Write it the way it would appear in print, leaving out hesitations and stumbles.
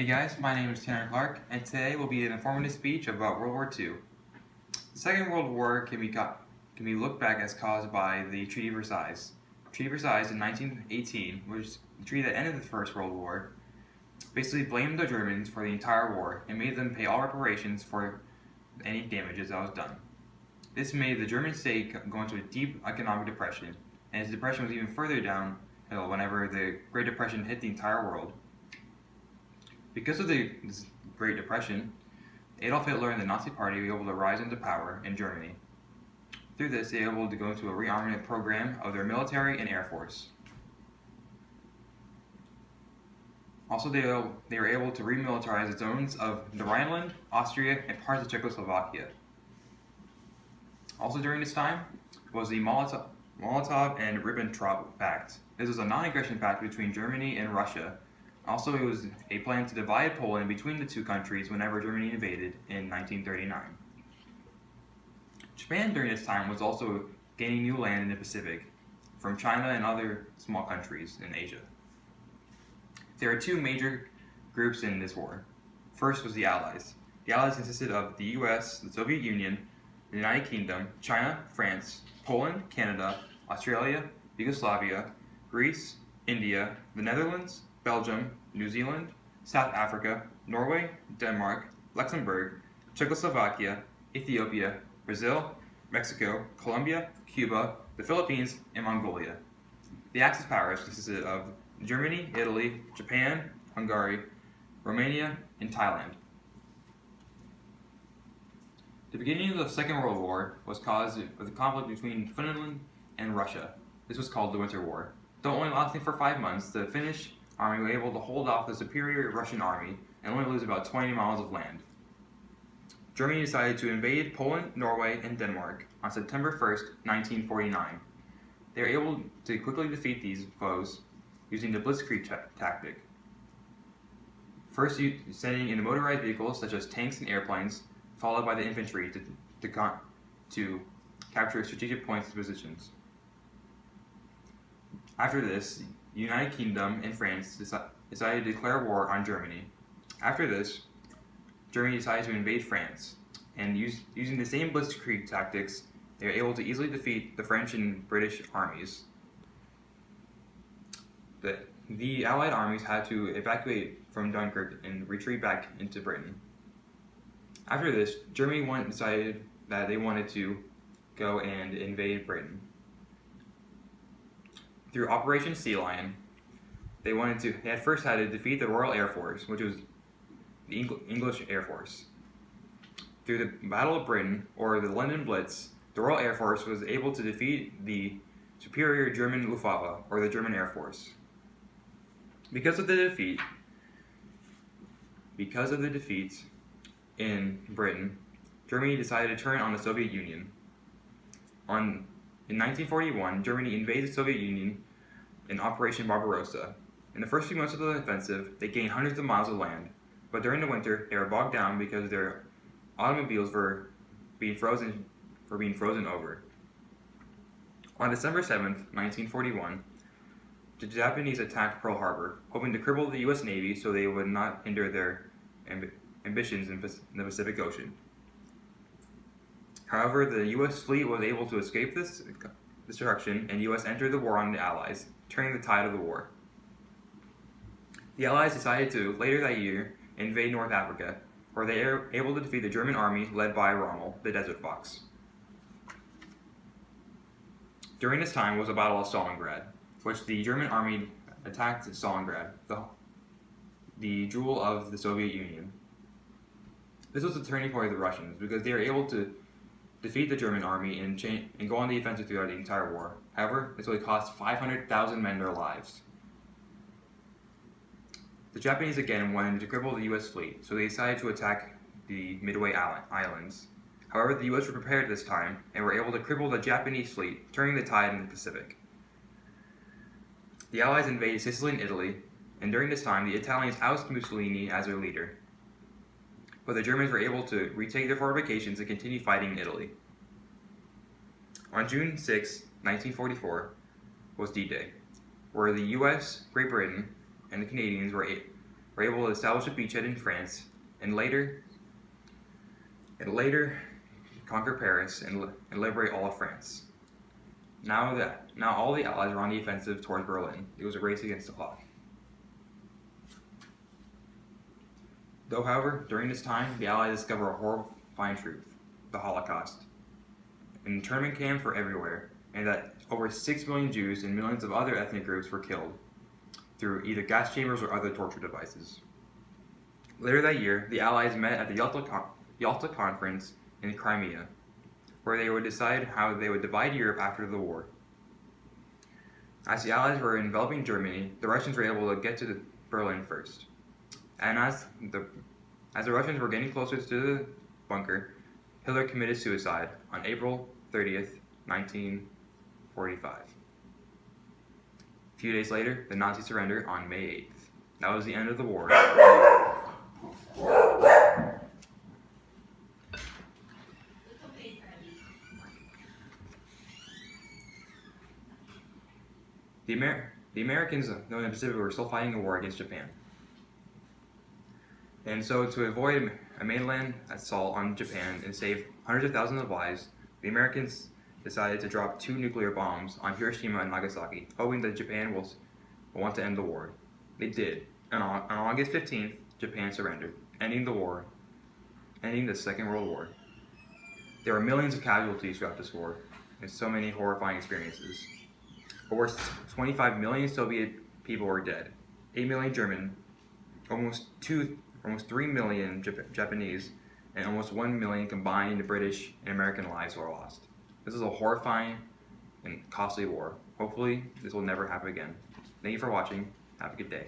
Hey guys, my name is Tanner Clark, and today will be an informative speech about World War II. The Second World War can be looked back as caused by the Treaty of Versailles. Treaty of Versailles in 1918, which is the treaty that ended the First World War, basically blamed the Germans for the entire war and made them pay all reparations for any damages that was done. This made the German state go into a deep economic depression, and its depression was even further downhill whenever the Great Depression hit the entire world. Because of the Great Depression, Adolf Hitler and the Nazi Party were able to rise into power in Germany. Through this, they were able to go into a rearmament program of their military and air force. Also, they were able to remilitarize the zones of the Rhineland, Austria, and parts of Czechoslovakia. Also during this time was the Molotov and Ribbentrop Pact. This was a non-aggression pact between Germany and Russia. Also, it was a plan to divide Poland between the two countries whenever Germany invaded in 1939. Japan during this time was also gaining new land in the Pacific from China and other small countries in Asia. There are two major groups in this war. First was the Allies. The Allies consisted of the US, the Soviet Union, the United Kingdom, China, France, Poland, Canada, Australia, Yugoslavia, Greece, India, the Netherlands, Belgium, New Zealand, South Africa, Norway, Denmark, Luxembourg, Czechoslovakia, Ethiopia, Brazil, Mexico, Colombia, Cuba, the Philippines, and Mongolia. The Axis powers consisted of Germany, Italy, Japan, Hungary, Romania, and Thailand. The beginning of the Second World War was caused with a conflict between Finland and Russia. This was called the Winter War. Though only lasting for 5 months, the Finnish army were able to hold off the superior Russian army and only lose about 20 miles of land. Germany decided to invade Poland, Norway, and Denmark on September 1st, 1949. They were able to quickly defeat these foes using the Blitzkrieg tactic. First, sending in motorized vehicles such as tanks and airplanes, followed by the infantry to capture strategic points and positions. After this, the United Kingdom and France decided to declare war on Germany. After this, Germany decided to invade France, and using the same Blitzkrieg tactics, they were able to easily defeat the French and British armies. The Allied armies had to evacuate from Dunkirk and retreat back into Britain. After this, Germany decided that they wanted to go and invade Britain. Through Operation Sea Lion, they had first had to defeat the Royal Air Force, which was the English Air Force. Through the Battle of Britain, or the London Blitz, the Royal Air Force was able to defeat the superior German Luftwaffe, or the German Air Force. Because of the defeat in Britain, Germany decided to turn on the Soviet Union. In 1941, Germany invaded the Soviet Union in Operation Barbarossa. In the first few months of the offensive, they gained hundreds of miles of land, but during the winter, they were bogged down because their automobiles were being frozen over. On December 7th, 1941, the Japanese attacked Pearl Harbor, hoping to cripple the U.S. Navy so they would not hinder their ambitions in the Pacific Ocean. However, the U.S. fleet was able to escape this destruction, and the U.S. entered the war on the Allies, turning the tide of the war. The Allies decided to, later that year, invade North Africa, where they were able to defeat the German army led by Rommel, the Desert Fox. During this time was the Battle of Stalingrad, which the German army attacked Stalingrad, the jewel of the Soviet Union. This was the turning point of the Russians, because they were able to defeat the German army and go on the offensive throughout the entire war. However, this would cost 500,000 men their lives. The Japanese again wanted to cripple the U.S. fleet, so they decided to attack the Midway Islands. However, the U.S. were prepared this time and were able to cripple the Japanese fleet, turning the tide in the Pacific. The Allies invaded Sicily and Italy, and during this time, the Italians ousted Mussolini as their leader. But the Germans were able to retake their fortifications and continue fighting in Italy. On June 6, 1944, was D-Day, where the U.S., Great Britain, and the Canadians were were able to establish a beachhead in France and later conquer Paris and liberate all of France. Now all the Allies were on the offensive towards Berlin. It was a race against the clock. Though, however, during this time, the Allies discovered a horrifying truth: the Holocaust. An internment camps were everywhere, and that over 6 million Jews and millions of other ethnic groups were killed through either gas chambers or other torture devices. Later that year, the Allies met at the Yalta Conference in Crimea, where they would decide how they would divide Europe after the war. As the Allies were enveloping Germany, the Russians were able to get to Berlin first. And as the Russians were getting closer to the bunker, Hitler committed suicide on April 30th, 1945. A few days later, the Nazis surrendered on May 8th. That was the end of the war. The Americans, though in the Pacific, were still fighting a war against Japan. And so, to avoid a mainland assault on Japan and save hundreds of thousands of lives, the Americans decided to drop 2 nuclear bombs on Hiroshima and Nagasaki, hoping that Japan will want to end the war. They did. And on August 15th, Japan surrendered, ending the war, ending the Second World War. There were millions of casualties throughout this war, and so many horrifying experiences. Over 25 million Soviet people were dead, 8 million German, almost 3 million Japanese, and almost 1 million combined British and American lives were lost. This is a horrifying and costly war. Hopefully, this will never happen again. Thank you for watching. Have a good day.